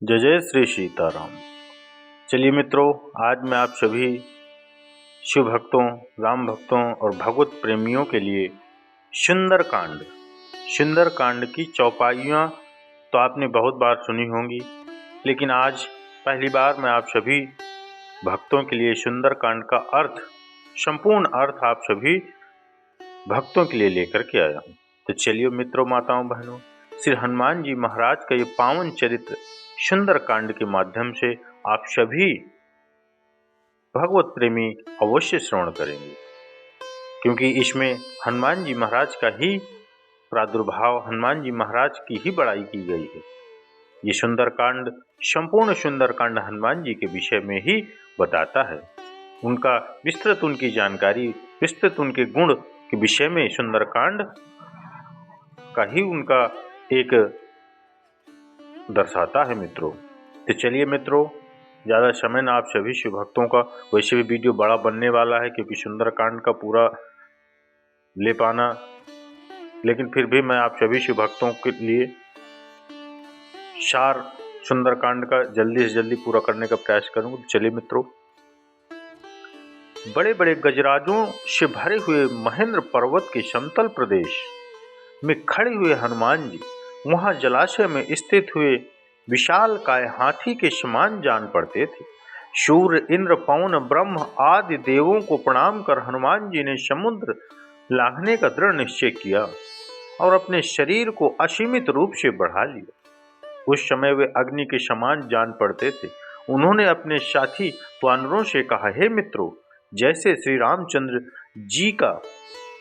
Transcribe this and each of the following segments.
जय जय श्री सीताराम। चलिए मित्रों, आज मैं आप सभी शिव भक्तों, राम भक्तों और भगवत प्रेमियों के लिए सुंदरकांड की चौपाइयाँ तो आपने बहुत बार सुनी होंगी, लेकिन आज पहली बार मैं आप सभी भक्तों के लिए सुंदरकांड का संपूर्ण अर्थ आप सभी भक्तों के लिए लेकर के आया हूँ। तो चलिए मित्रों, माताओं, बहनों, श्री हनुमान जी महाराज का ये पावन चरित्र सुंदरकांड के माध्यम से आप सभी भगवत प्रेमी अवश्य श्रवण करेंगे, क्योंकि इसमें हनुमान जी महाराज का ही प्रादुर्भाव, हनुमान जी महाराज की ही बड़ाई की गई है। ये सुंदरकांड, संपूर्ण सुंदरकांड हनुमान जी के विषय में ही बताता है। उनका विस्तृत, उनकी जानकारी विस्तृत, उनके गुण के विषय में सुंदरकांड का ही उनका एक दर्शाता है मित्रों। तो चलिए मित्रों, ज़्यादा समय ना आप सभी शिव भक्तों का, वैसे भी वीडियो बड़ा बनने वाला है क्योंकि सुंदरकांड का पूरा ले पाना, लेकिन फिर भी मैं आप सभी शिव भक्तों के लिए सार सुंदरकांड का जल्दी से जल्दी पूरा करने का प्रयास करूंगा। तो चलिए मित्रों, बड़े बड़े गजराजों से भरे हुए महेंद्र पर्वत के समतल प्रदेश में खड़े हुए हनुमान जी वहां जलाशय में स्थित हुए विशाल काय हाथी के समान जान पड़ते थे। सूर्य, इंद्र, पवन, ब्रह्म आदि देवों को प्रणाम कर हनुमान जी ने समुद्र लांघने का दृढ़ निश्चय किया और अपने शरीर को असीमित रूप से बढ़ा लिया। उस समय वे अग्नि के समान जान पड़ते थे। उन्होंने अपने साथी वानरों से कहा, हे मित्रों, जैसे श्री रामचंद्र जी का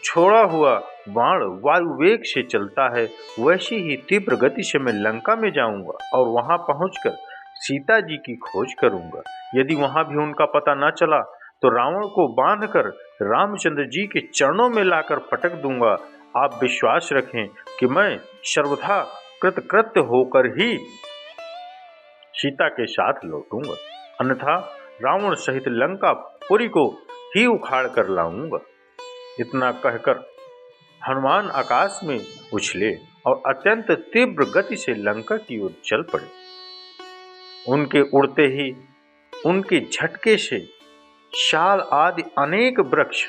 छोड़ा हुआ बाण वायु वेग से चलता है, वैसी ही तीव्र गति से मैं लंका में जाऊंगा और वहां पहुंचकर सीता जी की खोज करूंगा। यदि वहां भी उनका पता न चला तो रावण को बांधकर रामचंद्र जी के चरणों में लाकर पटक दूंगा। आप विश्वास रखें कि मैं सर्वथा कृतकृत्य होकर ही सीता के साथ लौटूंगा, अन्यथा रावण सहित लंका पुरी को ही उखाड़ कर लाऊंगा। इतना कहकर हनुमान आकाश में उछले और अत्यंत तीव्र गति से लंका की ओर चल पड़े। उनके उड़ते ही, उनके झटके से शाल आदि अनेक वृक्ष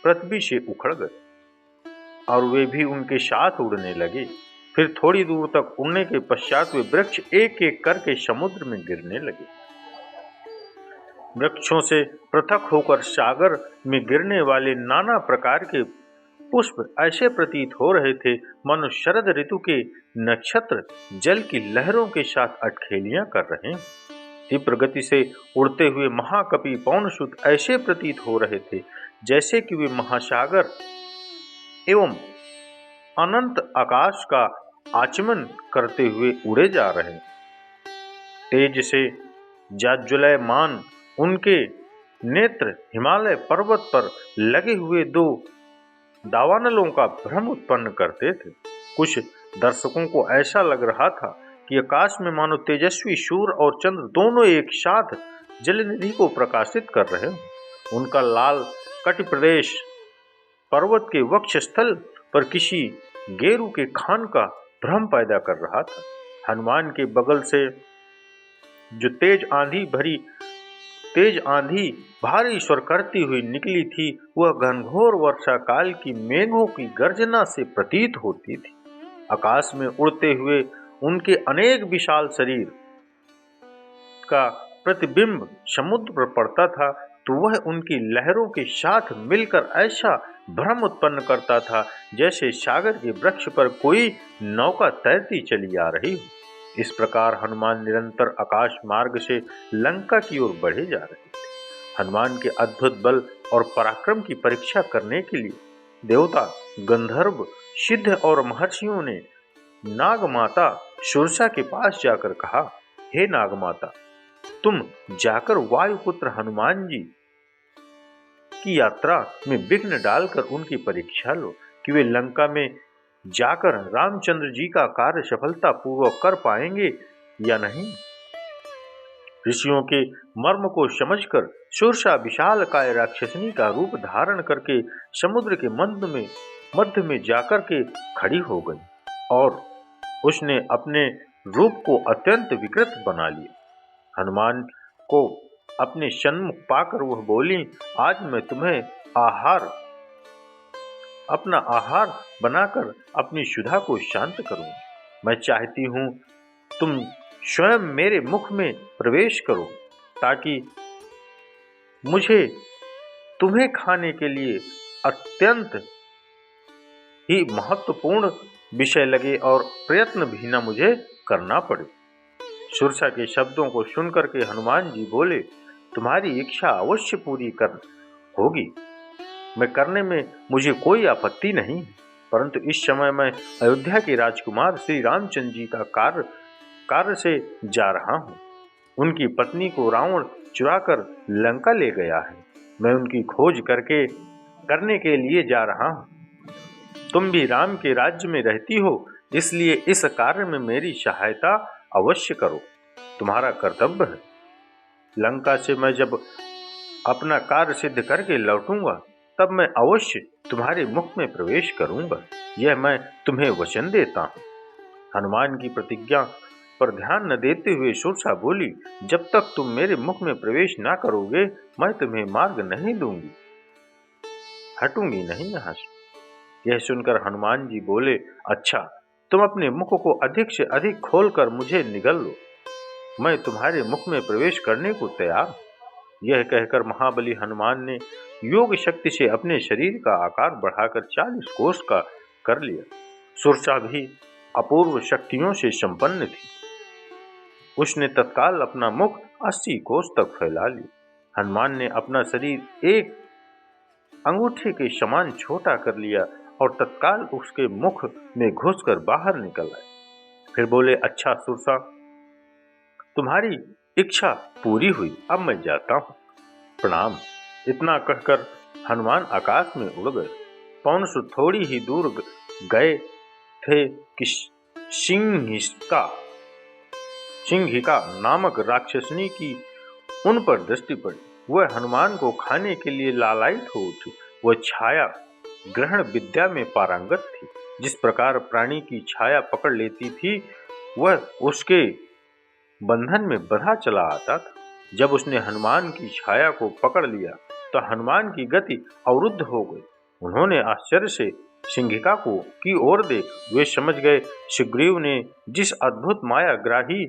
पृथ्वी से उखड़ गए और वे भी उनके साथ उड़ने लगे। फिर थोड़ी दूर तक उड़ने के पश्चात वे वृक्ष एक एक करके समुद्र में गिरने लगे। वृक्षों से पृथक होकर सागर में गिरने वाले नाना प्रकार के पुष्प ऐसे प्रतीत हो रहे थे मानो शरद ऋतु के नक्षत्र जल की लहरों के साथ अटखेलियां कर रहे हैं। तीव्र गति से उड़ते हुए महाकपि पवनसुत ऐसे प्रतीत हो रहे थे जैसे कि वे महासागर एवं अनंत आकाश का आचमन करते हुए उड़े जा रहे हैं। तेज से जाज्वल्यमान उनके नेत्र हिमालय पर्वत पर लगे हुए दो दावानलों का भ्रम उत्पन्न करते थे। कुछ दर्शकों को ऐसा लग रहा था कि आकाश में मानो तेजस्वी सूर्य और चंद्र दोनों एक साथ जलनिधि को प्रकाशित कर रहे हैं। उनका लाल कटि प्रदेश पर्वत के वक्षस्थल पर किसी गेरू के खान का भ्रम पैदा कर रहा था। हनुमान के बगल से जो तेज आंधी भारी स्वर करती हुई निकली थी, वह घनघोर वर्षा काल की मेघों की गर्जना से प्रतीत होती थी। आकाश में उड़ते हुए उनके अनेक विशाल शरीर का प्रतिबिंब समुद्र पर पड़ता था तो वह उनकी लहरों के साथ मिलकर ऐसा भ्रम उत्पन्न करता था जैसे सागर के वृक्ष पर कोई नौका तैरती चली आ रही हो। इस प्रकार हनुमान निरंतर आकाश मार्ग से लंका की ओर बढ़े जा रहे थे। हनुमान के अद्भुत बल और पराक्रम की परीक्षा करने के लिए देवता, गंधर्व, सिद्ध और महर्षियों ने नागमाता सुरसा के पास जाकर कहा, हे नागमाता, तुम जाकर वायुपुत्र हनुमान जी की यात्रा में विघ्न डालकर उनकी परीक्षा लो कि वे लंका में जाकर रामचंद्र जी का कार्य सफलता पूर्वक कर पाएंगे या नहीं। ऋषियों के मर्म को समझकर सुरसा विशाल काय राक्षसनी का रूप धारण करके समुद्र के मध्य में जाकर के खड़ी हो गई और उसने अपने रूप को अत्यंत विकृत बना लिया। हनुमान को अपने सन्मुख पाकर वह बोली, आज मैं तुम्हें अपना आहार बनाकर अपनी क्षुधा को शांत करूंगी। मैं चाहती हूं तुम स्वयं मेरे मुख में प्रवेश करो ताकि मुझे तुम्हें खाने के लिए अत्यंत ही महत्वपूर्ण विषय लगे और प्रयत्न भी न मुझे करना पड़े। सुरसा के शब्दों को सुनकर के हनुमान जी बोले, तुम्हारी इच्छा अवश्य पूरी कर होगी, मैं करने में मुझे कोई आपत्ति नहीं, परंतु इस समय मैं अयोध्या के राजकुमार श्री रामचंद्र जी का कार्य से जा रहा हूँ। उनकी पत्नी को रावण चुराकर लंका ले गया है। मैं उनकी खोज करने के लिए जा रहा हूँ। तुम भी राम के राज्य में रहती हो, इसलिए इस कार्य में मेरी सहायता अवश्य करो, तुम्हारा कर्तव्य है। लंका से मैं जब अपना कार्य सिद्ध करके लौटूंगा तब मैं अवश्य तुम्हारे मुख में प्रवेश करूंगा, यह मैं तुम्हें वचन देता हूँ। हनुमान की प्रतिज्ञा पर ध्यान न देते हुए सुरसा बोली, जब तक तुम मेरे मुख में प्रवेश ना करोगे मैं तुम्हें मार्ग नहीं दूंगी, हटूंगी नहीं यहाँ से। यह सुनकर हनुमान जी बोले, अच्छा तुम अपने मुख को अधिक से अधिक खोलकर मुझे निगल लो, मैं तुम्हारे मुख में प्रवेश करने को तैयार। यह कहकर महाबली हनुमान ने योग शक्ति से अपने शरीर का आकार बढ़ाकर 40 कोस का कर लिया। सुरसा भी अपूर्व शक्तियों से संपन्न थी। उसने तत्काल अपना मुख 80 कोस तक फैला लिया। हनुमान ने अपना शरीर एक अंगूठे के समान छोटा कर लिया और तत्काल उसके मुख में घुसकर बाहर निकल आए। फिर बोले, अच्छा सुरसा, तुम्हारी इच्छा पूरी हुई, अब मैं जाता हूँ, प्रणाम। इतना कहकर हनुमान आकाश में उड़ गए। पौंसुर थोड़ी ही दूर गए थे कि सिंहिका नामक राक्षसनी की उन पर दृष्टि पड़ी। वह हनुमान को खाने के लिए लालायित हो उठी। वह छाया ग्रहण विद्या में पारंगत थी। जिस प्रकार प्राणी की छाया पकड़ लेती थी, वह उसके बंधन में बंधा चला आता था। जब उसने हनुमान की छाया को पकड़ लिया तो हनुमान की गति अवरुद्ध हो गई। उन्होंने आश्चर्य से सिंहिका की ओर देख वे समझ गए सुग्रीव ने जिस अद्भुत माया ग्राही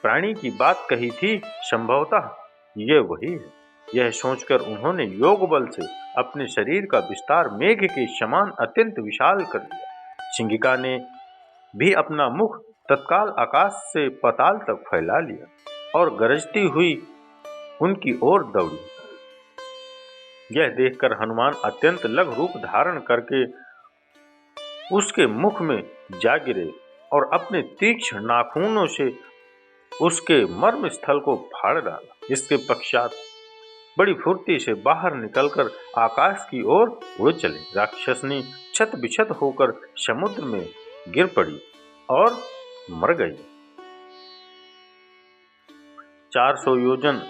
प्राणी की बात कही थी, संभवतः ये वही है। यह सोचकर उन्होंने योग बल से अपने शरीर का विस्तार मेघ के समान अत्यंत विशाल कर दिया। सिंहिका ने भी अपना मुख तत्काल आकाश से पाताल तक फैला लिया और गरजती हुई उनकी ओर दौड़ी। यह देखकर हनुमान अत्यंत लघु रूप धारण करके उसके मुख में जा गिरे और अपने तीक्ष्ण नाखूनों से उसके मर्म स्थल को फाड़ डाला। इसके पश्चात बड़ी फुर्ती से बाहर निकलकर आकाश की ओर उड़ चले। राक्षसनी छत बिछत होकर समुद्र में गिर पड़ी और मर गई। 400 योजन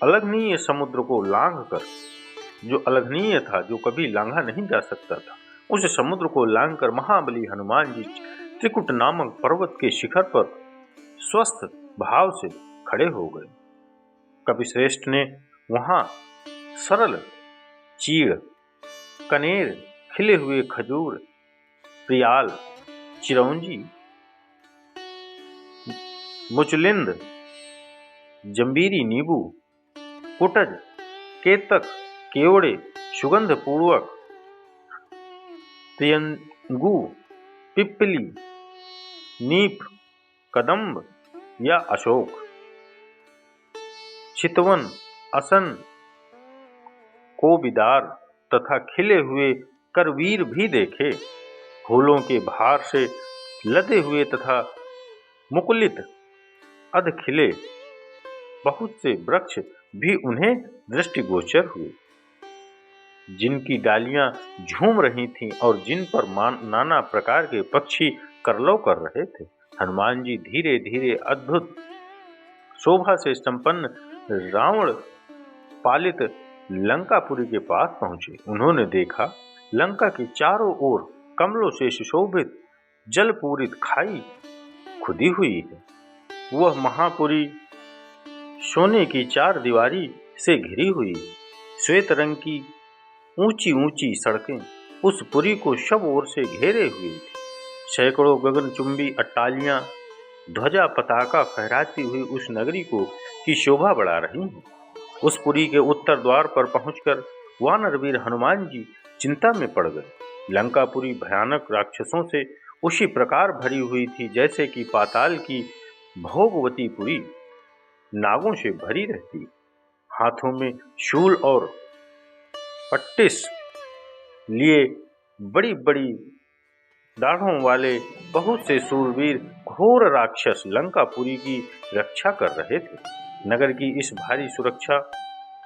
अलघनीय समुद्र को लांघकर, जो अलघनीय था, जो कभी लांघा नहीं जा सकता था, उस समुद्र को लांघकर महाबली हनुमान जी त्रिकुट नामक पर्वत के शिखर पर स्वस्थ भाव से खड़े हो गए। कपिश्रेष्ठ ने वहां सरल चीड़, कनेर, खिले हुए खजूर, प्रियाल, चिरौंजी, मुचलिंद, जंबीरी नींबू, कुटज, केतक, केवड़े, सुगंध पूर्वक त्रियंगु, पिप्पली, नीप, कदम्ब या अशोक, चितवन, असन, कोबिदार तथा खिले हुए करवीर भी देखे। फूलों के भार से लदे हुए तथा मुकुलित अधखिले बहुत से वृक्ष भी उन्हें दृष्टिगोचर हुए, जिनकी डालियां झूम रही थीं और जिन पर नाना प्रकार के पक्षी करलव कर रहे थे। हनुमान जी धीरे धीरे अद्भुत शोभा से संपन्न रावण पालित लंकापुरी के पास पहुंचे। उन्होंने देखा लंका के चारों ओर कमलों से सुशोभित जल पूरित खाई खुदी हुई है। वह महापुरी सोने की 4 दीवारी से घिरी हुई है। श्वेत रंग की ऊंची ऊंची सड़कें उस पुरी को सब ओर से घेरे हुए थी। सैकड़ों गगनचुंबी अट्टालियां ध्वजा पताका फहराती हुई उस नगरी को की शोभा बढ़ा रही हैं। उस पुरी के उत्तर द्वार पर पहुंचकर वानरवीर हनुमान जी चिंता में पड़ गए। लंकापुरी भयानक राक्षसों से उसी प्रकार भरी हुई थी जैसे कि पाताल की भोगवती पुरी नागों से भरी रहती। हाथों में शूल और पट्टिस लिए बड़ी बड़ी दाढ़ों वाले बहुत से सूरवीर घोर राक्षस लंकापुरी की रक्षा कर रहे थे। नगर की इस भारी सुरक्षा,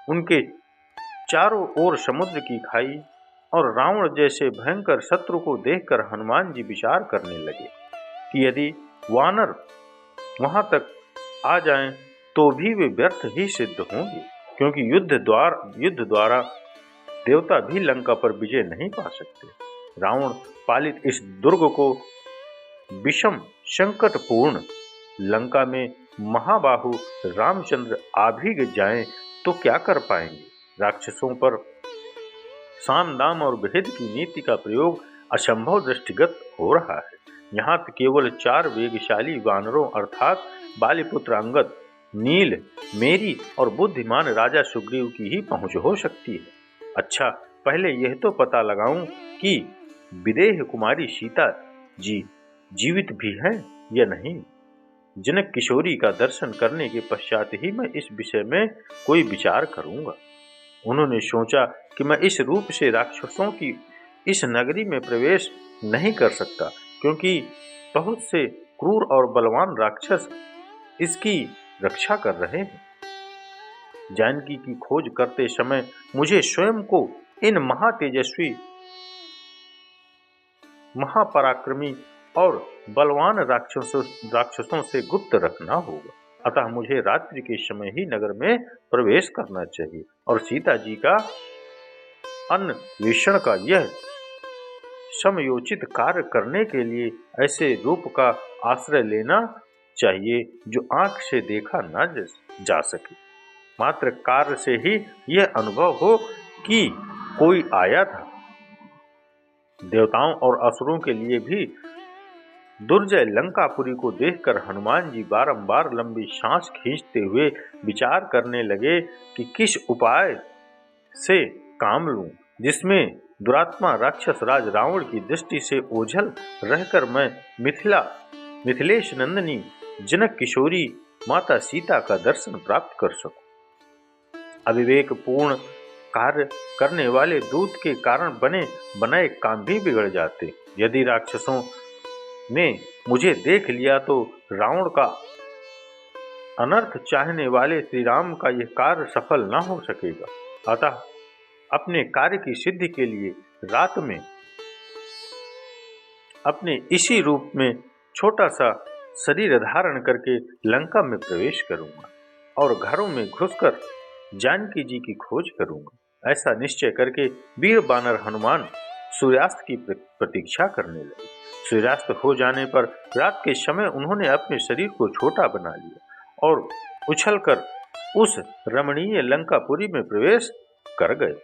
उनके चारों ओर समुद्र की खाई और रावण जैसे भयंकर शत्रु को देखकर हनुमान जी विचार करने लगे कि यदि वानर वहां तक आ जाएं तो भी वे व्यर्थ ही सिद्ध होंगे, क्योंकि युद्ध द्वारा देवता भी लंका पर विजय नहीं पा सकते। रावण पालित इस दुर्ग को विषम संकटपूर्ण लंका में महाबाहु रामचंद्र आ भी जाएं तो क्या कर पाएंगे। राक्षसों पर साम दाम और भेद की नीति का प्रयोग असंभव दृष्टिगत हो रहा है। यहाँ केवल 4 वेगशाली वानरों अर्थात बालीपुत्र अंगद, नील, मेरी और बुद्धिमान राजा सुग्रीव की ही पहुंच हो सकती है। अच्छा, पहले यह तो पता लगाऊं कि विदेह कुमारी सीता जी जीवित भी हैं या नहीं। जनक किशोरी का दर्शन करने के पश्चात ही मैं इस विषय में कोई विचार करूंगा। उन्होंने सोचा कि मैं इस रूप से राक्षसों की इस नगरी में प्रवेश नहीं कर सकता, क्योंकि बहुत से क्रूर और बलवान राक्षस इसकी रक्षा कर रहे हैं। जानकी की खोज करते समय मुझे स्वयं को इन महातेजस्वी, महापराक्रमी और बलवान राक्षसों से गुप्त रखना होगा। अतः मुझे रात्रि के समय ही नगर में प्रवेश करना चाहिए और सीता जी का अन्वेषण का यह समयोचित कार्य करने के लिए ऐसे रूप का आश्रय लेना चाहिए जो आंख से देखा न जा सके, मात्र कार्य से ही यह अनुभव हो कि कोई आया था। देवताओं और असुरों के लिए भी दुर्जय लंकापुरी को देखकर हनुमान जी बारंबार लंबी सांस खींचते हुए विचार करने लगे कि किस उपाय से काम लूं जिसमें दुरात्मा राक्षस राज रावण की दृष्टि से ओझल रहकर मैं मिथिलेश नंदिनी जनक किशोरी माता सीता का दर्शन प्राप्त कर सकूं। अविवेक पूर्ण कार्य करने वाले दूत के कारण बनाए काम भी बिगड़ जाते। यदि राक्षसों ने मुझे देख लिया तो रावण का अनर्थ चाहने वाले श्री राम का यह कार्य सफल न हो सकेगा। अतः अपने कार्य की सिद्धि के लिए रात में अपने इसी रूप में छोटा सा शरीर धारण करके लंका में प्रवेश करूंगा और घरों में घुसकर जानकी जी की खोज करूंगा। ऐसा निश्चय करके वीर बानर हनुमान सूर्यास्त की प्रतीक्षा करने लगे। सूर्यास्त हो जाने पर रात के समय उन्होंने अपने शरीर को छोटा बना लिया और उछलकर उस रमणीय लंकापुरी में प्रवेश कर गए।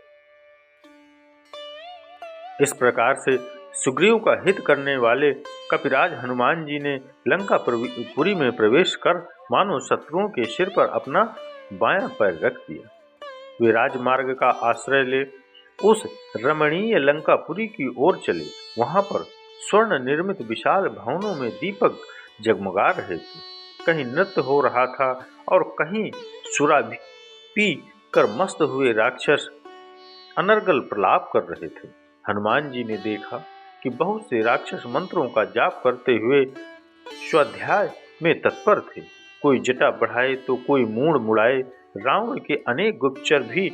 इस प्रकार से सुग्रीव का हित करने वाले कपिराज हनुमान जी ने लंकापुरी में प्रवेश कर मानो शत्रुओं के सिर पर अपना बायां पैर रख दिया। वे राजमार्ग का आश्रय ले उस रमणीय लंकापुरी की ओर चले। वहां पर स्वर्ण निर्मित विशाल भवनों में दीपक जगमगा रहे थे। कहीं नृत्य हो रहा था और कहीं शराब पी कर मस्त हुए राक्षस अनर्गल प्रलाप कर रहे थे। हनुमान जी ने देखा कि बहुत से राक्षस मंत्रों का जाप करते हुए स्वाध्याय में तत्पर थे। कोई जटा बढ़ाए तो कोई मूंड मुड़ाए। रावण के अनेक गुप्तचर भी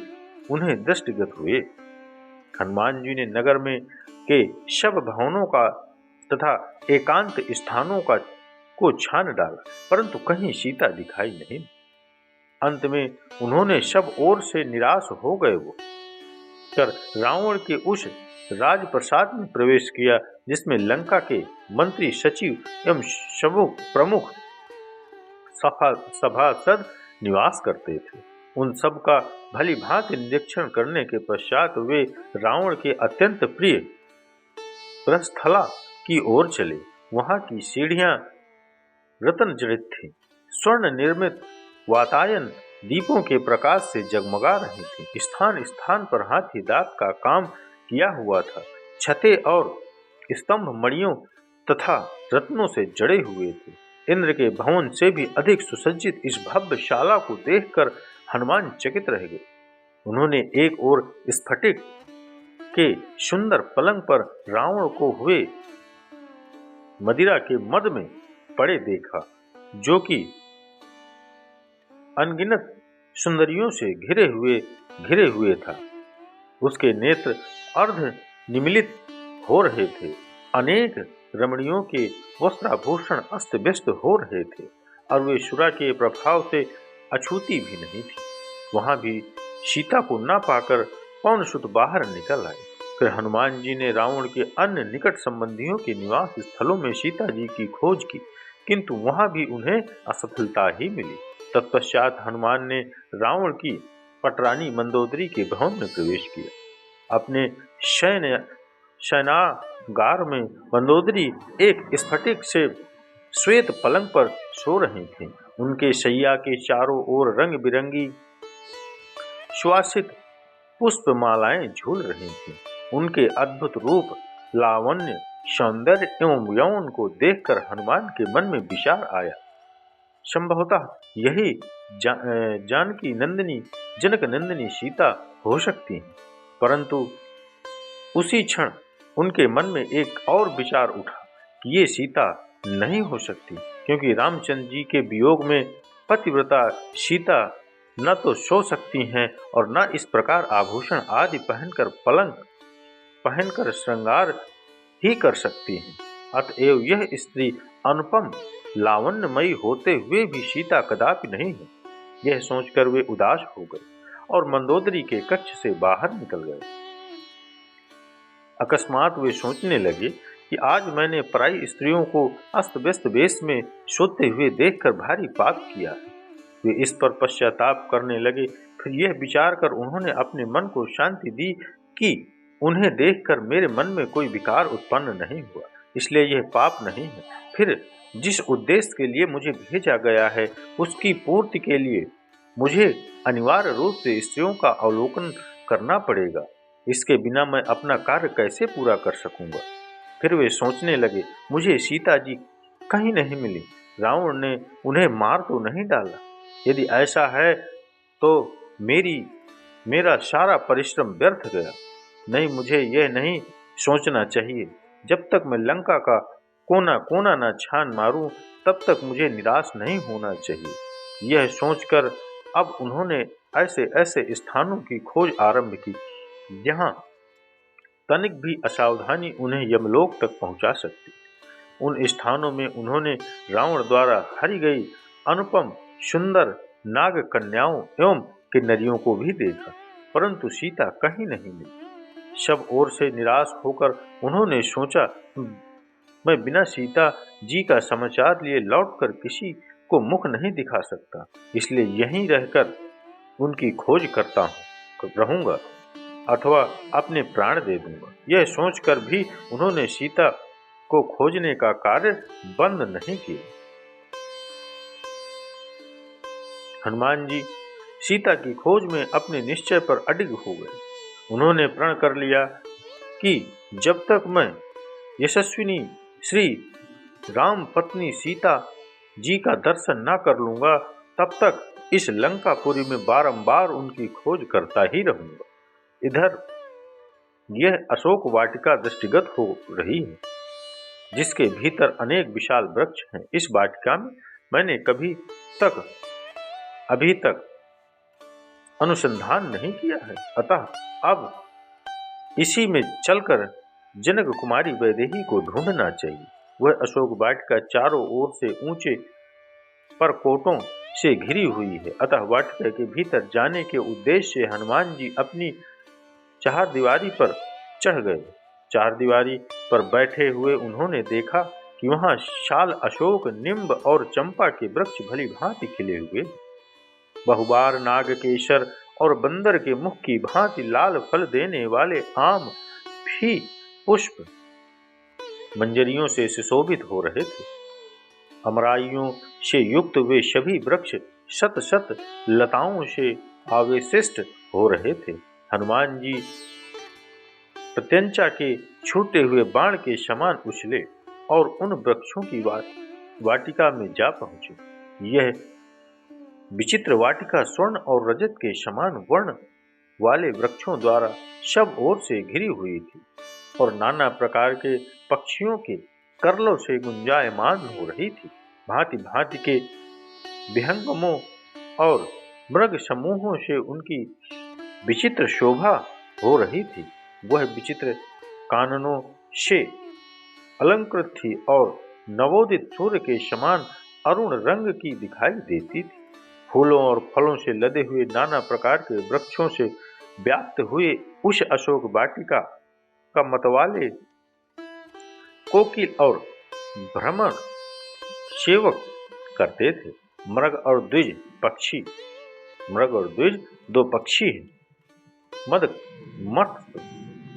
उन्हें दृष्टिगत हुए। हनुमान जी ने नगर में के सब भवनों का तथा एकांत स्थानों को छान डाला, परंतु कहीं सीता दिखाई नहीं। अंत में उन्होंने सब ओर से निराश हो गए वो कर रावण के उस राजप्रसाद में प्रवेश किया जिसमें लंका के मंत्री, सचिव एवं प्रमुख सभासद निवास करते थे। उन सब का भली भांति निरीक्षण करने के पश्चात वे रावण के अत्यंत प्रिय प्रस्थला की ओर चले। वहां की सीढ़ियां रत्न जड़ित थी, स्वर्ण निर्मित वातायन दीपों के प्रकाश से जगमगा रही थी। स्थान स्थान पर हाथी दांत का काम किया हुआ था। छतें और स्तंभ मणियों तथा रत्नों से जड़े हुए थे। इंद्र के भवन से भी अधिक सुसज्जित इस भव्य शाला को देखकर हनुमान चकित रह गए। उन्होंने एक ओर स्फटिक के सुंदर पलंग पर रावण को हुए मदिरा के मद में पड़े देखा, जो कि अनगिनत सुंदरियों से घिरे हुए था। उसके नेत्र अर्ध निमीलित हो रहे थे। अनेक रमणियों के वस्त्राभूषण अस्त व्यस्त हो रहे थे और वे सुरा के प्रभाव से अछूती भी नहीं थी। वहां भी सीता को न पाकर पवनसुत बाहर निकल आए। फिर हनुमान जी ने रावण के अन्य निकट संबंधियों के निवास स्थलों में सीता जी की खोज की, किंतु वहां भी उन्हें असफलता ही मिली। तत्पश्चात हनुमान ने रावण की पटरानी मंदोदरी के भवन में प्रवेश किया। अपने शयनागार में मंदोदरी एक स्फटिक से श्वेत पलंग पर सो रही थीं। उनके शैया के चारों ओर रंग बिरंगी सुवासित पुष्पमालाएं झूल रही थीं। उनके अद्भुत रूप, लावण्य, सौंदर्य एवं यौवन को देखकर हनुमान के मन में विचार आया। संभवतः यही जानकी नंदिनी, जनक नंदिनी सीता हो सकती हैं। परंतु उसी क्षण उनके मन में एक और विचार उठा कि ये सीता नहीं हो सकती, क्योंकि रामचंद्र जी के वियोग में पतिव्रता सीता न तो सो सकती हैं और न इस प्रकार आभूषण आदि पहनकर श्रृंगार ही कर सकती हैं। अतएव यह स्त्री अनुपम लावण्यमयी होते हुए भी सीता कदापि नहीं है। यह सोचकर वे उदास हो गए और मंदोदरी के कक्ष से बाहर निकल गए। अकस्मात वे सोचने लगे कि आज मैंने पराई स्त्रियों को अस्त व्यस्त वेश में सोते हुए देखकर भारी पाप किया है। वे इस पर पश्चाताप करने लगे। फिर यह विचार कर उन्होंने अपने मन को शांति दी कि उन्हें देखकर मेरे मन में कोई विकार उत्पन्न नहीं हुआ, इसलिए यह पाप नहीं है। फिर जिस उद्देश्य के लिए मुझे भेजा गया है उसकी पूर्ति के लिए मुझे अनिवार्य रूप से स्त्रियों का अवलोकन करना पड़ेगा। इसके बिना मैं अपना कार्य कैसे पूरा कर सकूंगा। फिर वे सोचने लगे, मुझे सीता जी कहीं नहीं मिली, रावण ने उन्हें मार तो नहीं डाला। यदि ऐसा है तो मेरा सारा परिश्रम व्यर्थ गया। नहीं, मुझे यह नहीं सोचना चाहिए। जब तक मैं लंका का कोना कोना न छान मारूं, तब तक मुझे निराश नहीं होना चाहिए। यह सोचकर अब उन्होंने ऐसे ऐसे स्थानों की खोज आरंभ की जहां तनिक भी असावधानी उन्हें यमलोक तक पहुंचा सकती। उन स्थानों में उन्होंने रावण द्वारा हरी गई अनुपम सुंदर नाग कन्याओं एवं किन्नरियों को भी देखा, परंतु सीता कहीं नहीं मिली। सब ओर से निराश होकर उन्होंने सोचा, मैं बिना सीता जी का समाचार लिए लौटकर किसी को मुख नहीं दिखा सकता, इसलिए यहीं रहकर उनकी खोज करता रहूंगा अथवा अपने प्राण दे दूंगा। यह सोचकर भी उन्होंने सीता को खोजने का कार्य बंद नहीं किया। हनुमान जी सीता की खोज में अपने निश्चय पर अडिग हो गए। उन्होंने प्रण कर लिया कि जब तक मैं यशस्विनी श्री राम पत्नी सीता जी का दर्शन न कर लूंगा, तब तक इस लंकापुरी में बारंबार उनकी खोज करता ही रहूंगा। इधर यह अशोक वाटिका दृष्टिगत हो रही है, जिसके भीतर अनेक विशाल वृक्ष हैं। इस वाटिका में मैंने अभी तक अनुसंधान नहीं किया है, अतः अब इसी में चलकर जनक कुमारी वैदेही को ढूंढना चाहिए। वह अशोक वाटिका चारों ओर से ऊंचे परकोटों से घिरी हुई है, अतः वाटिका के भीतर जाने के उद्देश्य से हनुमान जी अपनी चारदीवारी पर चढ़ गए। चारदीवारी पर बैठे हुए उन्होंने देखा कि वहां शाल, अशोक, निम्ब और चंपा के वृक्ष भली भांति खिले हुए, बहुबार नाग केसर और बंदर के मुख की भांति लाल फल देने वाले आम भी पुष्प मंजरियों से सुशोभित हो रहे थे। अमराइयों से युक्त वे सभी वृक्ष शत शत लताओं से आवेशिष्ट हो रहे थे। हनुमान जी प्रत्यंचा के छूटे हुए बाण के समान उछले और उन वृक्षों की वाटिका में जा पहुंचे। यह विचित्र वाटिका स्वर्ण और रजत के समान वर्ण वाले वृक्षों द्वारा सब ओर से घिरी हुई थी और नाना प्रकार के पक्षियों के करलों से गुंजायमान हो रही थी। भांति भांति के विहंगमों और मृग समूहों से उनकी विचित्र शोभा हो रही थी। वह विचित्र काननों से अलंकृत थी और नवोदित सूर्य के समान अरुण रंग की दिखाई देती थी। फूलों और फलों से लदे हुए नाना प्रकार के वृक्षों से व्याप्त हुए उस अशोक वाटिका का मतवाले कोकिल और भ्रमर सेवक करते थे। मृग और द्विज दो पक्षी मत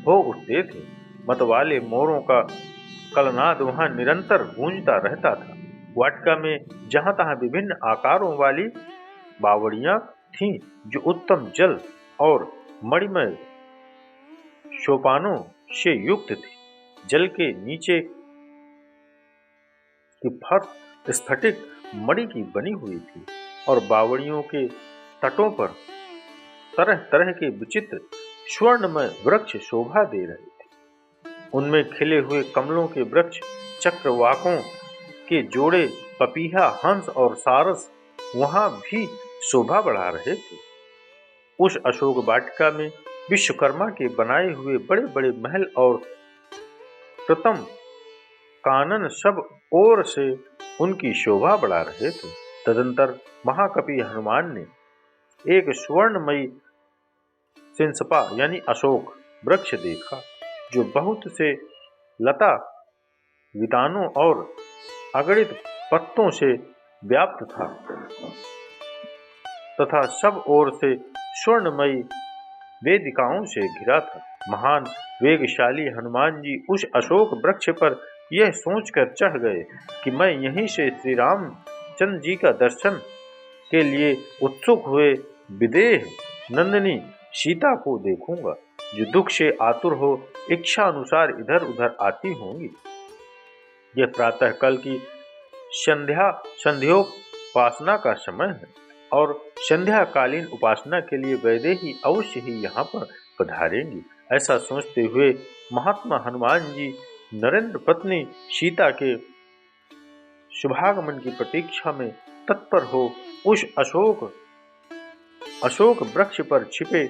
हो उठते थे। मतवाले मोरों का कलनाद वहां निरंतर गूंजता रहता था। वाटिका में जहां तहां विभिन्न आकारों वाली बावड़ियां थीं, जो उत्तम जल और मणिमय सोपानों से युक्त थी। जल के नीचे की फर्श स्फटिक मणि की बनी हुई थी और बावड़ियों के तटों पर तरह तरह के विचित्र स्वर्णमय वृक्ष शोभा दे रहे थे। उनमें खिले हुए कमलों के वृक्ष, चक्रवाकों के जोड़े, पपीहा, हंस और सारस वहां भी शोभा बढ़ा रहे थे। उस अशोक वाटिका में विश्वकर्मा के बनाए हुए बड़े बड़े महल और प्रथम कानन सब ओर से उनकी शोभा बढ़ा रहे थे। तदंतर महाकपि हनुमान ने एक स्वर्णमयी सिंसपा यानी अशोक वृक्ष देखा, जो बहुत से लता वितानों और अगणित पत्तों से व्याप्त था तथा सब ओर से स्वर्णमयी वेदिकाओं से घिरा था। महान वेगशाली हनुमान जी उस अशोक वृक्ष पर यह सोचकर चढ़ गए कि मैं यहीं से श्री रामचंद्र जी का दर्शन के लिए उत्सुक हुए विदेह नंदिनी सीता को देखूंगा, जो दुख से आतुर हो इच्छा अनुसार इधर उधर आती होंगी। यह प्रातः काल की संध्योपासना का समय है और संध्याकालीन उपासना के लिए वैदेही अवश्य ही यहाँ पर पधारेंगी। ऐसा सोचते हुए महात्मा हनुमान जी नरेंद्र पत्नी सीता के शुभागमन की प्रतीक्षा में तत्पर हो उस अशोक वृक्ष पर छिपे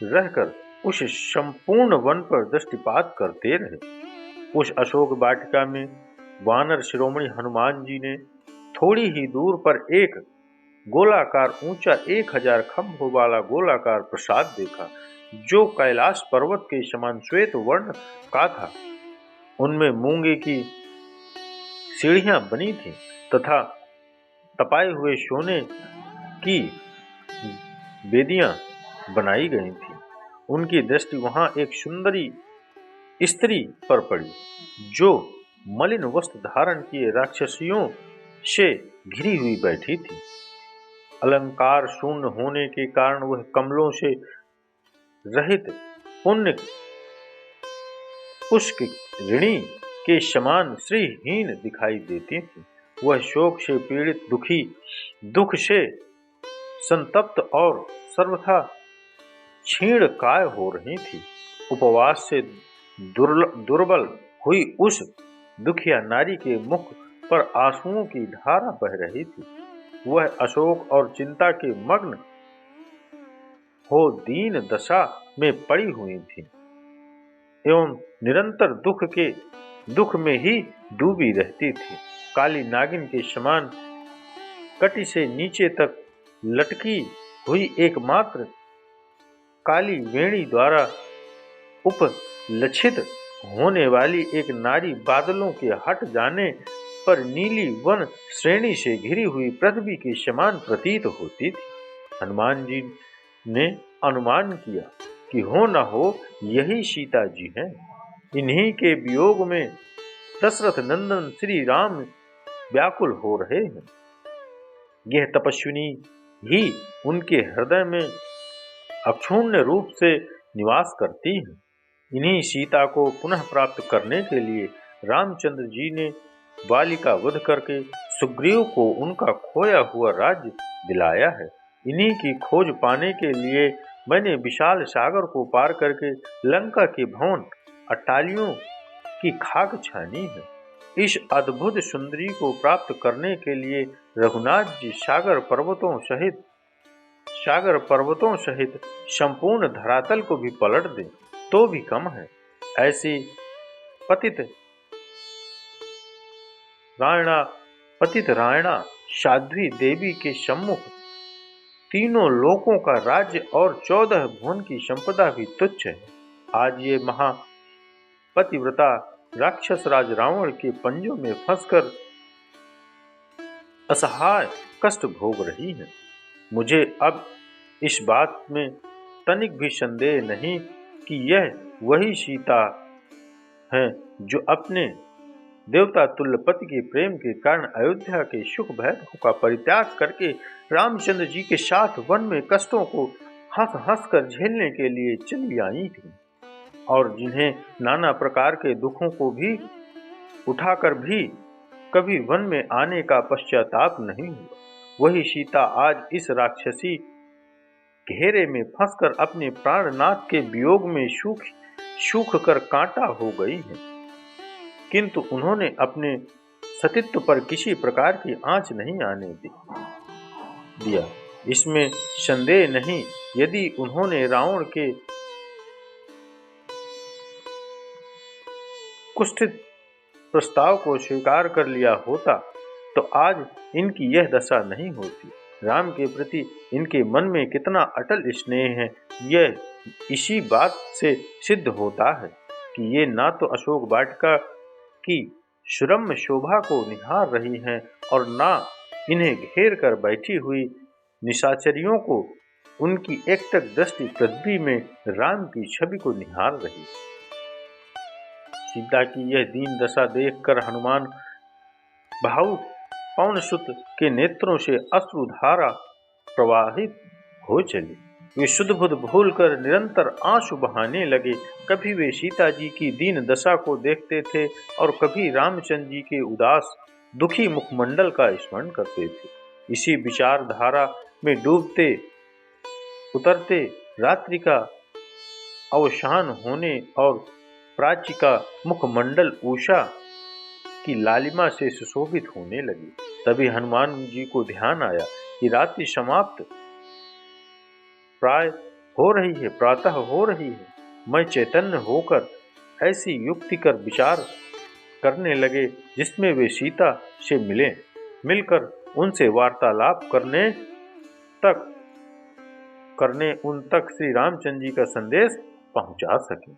रहकर उस संपूर्ण वन पर दृष्टिपात करते रहे। उस अशोक वाटिका में वानर शिरोमणि हनुमान जी ने थोड़ी ही दूर पर एक गोलाकार ऊंचा 1000 खंभों वाला गोलाकार प्रसाद देखा, जो कैलाश पर्वत के समान श्वेत वर्ण का था। उनमें मूंगे की सीढ़ियां बनी थीं तथा तपाए हुए सोने की वेदियां बनाई गई थीं। उनकी दृष्टि वहां एक सुंदरी स्त्री पर पड़ी, जो मलिन वस्त्र धारण किए राक्षसियों से घिरी हुई बैठी थी। अलंकार शून्य होने के कारण वह कमलों से रहित पुण्य पुष्प ऋणी के समान श्रीहीन दिखाई देती थी। वह शोक से पीड़ित, दुख से संतप्त और सर्वथा क्षीण काय हो रही थी। उपवास से दुर्बल हुई उस दुखिया नारी के मुख पर आंसुओं की धारा बह रही थी। वह अशोक और चिंता के मग्न हो दीन दशा में पड़ी हुई थी एवं निरंतर दुख में ही डूबी रहती थी। काली नागिन के समान कटी से नीचे तक लटकी हुई एकमात्र काली वेणी द्वारा उपलक्षित होने वाली एक नारी बादलों के हट जाने पर नीली वन श्रेणी से घिरी हुई पृथ्वी के समान प्रतीत होती थी। हनुमान जी ने अनुमान किया कि हो न हो यही सीता जी हैं। इन्हीं के वियोग में दशरथ नंदन श्री राम व्याकुल हो रहे हैं। यह तपस्विनी ही उनके हृदय में अक्षुण्ण रूप से निवास करती है। इन्हीं सीता को पुनः प्राप्त करने के लिए रामचंद्र जी ने बाली का वध करके सुग्रीव को उनका खोया हुआ राज्य दिलाया है। इन्हीं की खोज पाने के लिए मैंने विशाल सागर को पार करके लंका के भवन अट्टालियों की खाक छानी है। इस अद्भुत सुंदरी को प्राप्त करने के लिए रघुनाथ जी सागर पर्वतों सहित संपूर्ण धरातल को भी पलट दें तो भी कम है। ऐसी पतित रायणा साध्वी देवी के सम्मुख तीनों लोकों का राज्य और 14 भुवन की संपदा भी तुच्छ है। आज ये महापतिव्रता राक्षस राज रावण के पंजों में फंसकर असहाय कष्ट भोग रही है। मुझे अब इस बात में तनिक भी संदेह नहीं कि यह वही सीता है जो अपने देवता तुल्य पति के प्रेम के कारण अयोध्या के सुख वैभव का परित्याग करके रामचंद्र जी के साथ वन में कष्टों को हंस हंस कर झेलने के लिए चली आई थी, और जिन्हें नाना प्रकार के दुखों को भी उठाकर भी कभी वन में आने का पश्चाताप नहीं हुआ। वही सीता आज इस राक्षसी घेरे में फंसकर अपने प्राणनाथ के वियोग में सूख कर कांटा हो गई है, किंतु उन्होंने अपने सतीत्व पर किसी प्रकार की आंच नहीं आने दिया। इसमें संदेह नहीं, यदि उन्होंने रावण के कुत्सित प्रस्ताव को स्वीकार कर लिया होता तो आज इनकी यह दशा नहीं होती। राम के प्रति इनके मन में कितना अटल स्नेह है, यह इसी बात से सिद्ध होता है कि ये ना तो अशोक वाटिका की सुरम्य शोभा को निहार रही हैं और ना इन्हें घेर कर बैठी हुई निशाचरियों को उनकी एकटक दृष्टि पृथ्वी में राम की छवि को निहार रही। सीता की यह दीन दशा देखकर हनुमान भावुक पवनसुत के नेत्रों से अश्रुधारा प्रवाहित हो चली। वे शुद्ध बुद्ध भूलकर निरंतर आंसू बहाने लगे। कभी वे सीता जी की दीन दशा को देखते थे और कभी रामचंद्र जी के उदास दुखी मुखमंडल का स्मरण करते थे। इसी विचारधारा में डूबते उतरते रात्रि का अवसान होने और प्राची का मुखमंडल उषा की लालिमा से सुशोभित होने लगी। तभी हनुमान जी को ध्यान आया कि रात्रि समाप्त प्रातः हो रही है। मैं चैतन्य होकर ऐसी युक्ति कर विचार करने लगे जिसमें वे सीता से मिलकर उनसे वार्तालाप करने उन तक श्री रामचंद्र जी का संदेश पहुंचा सके।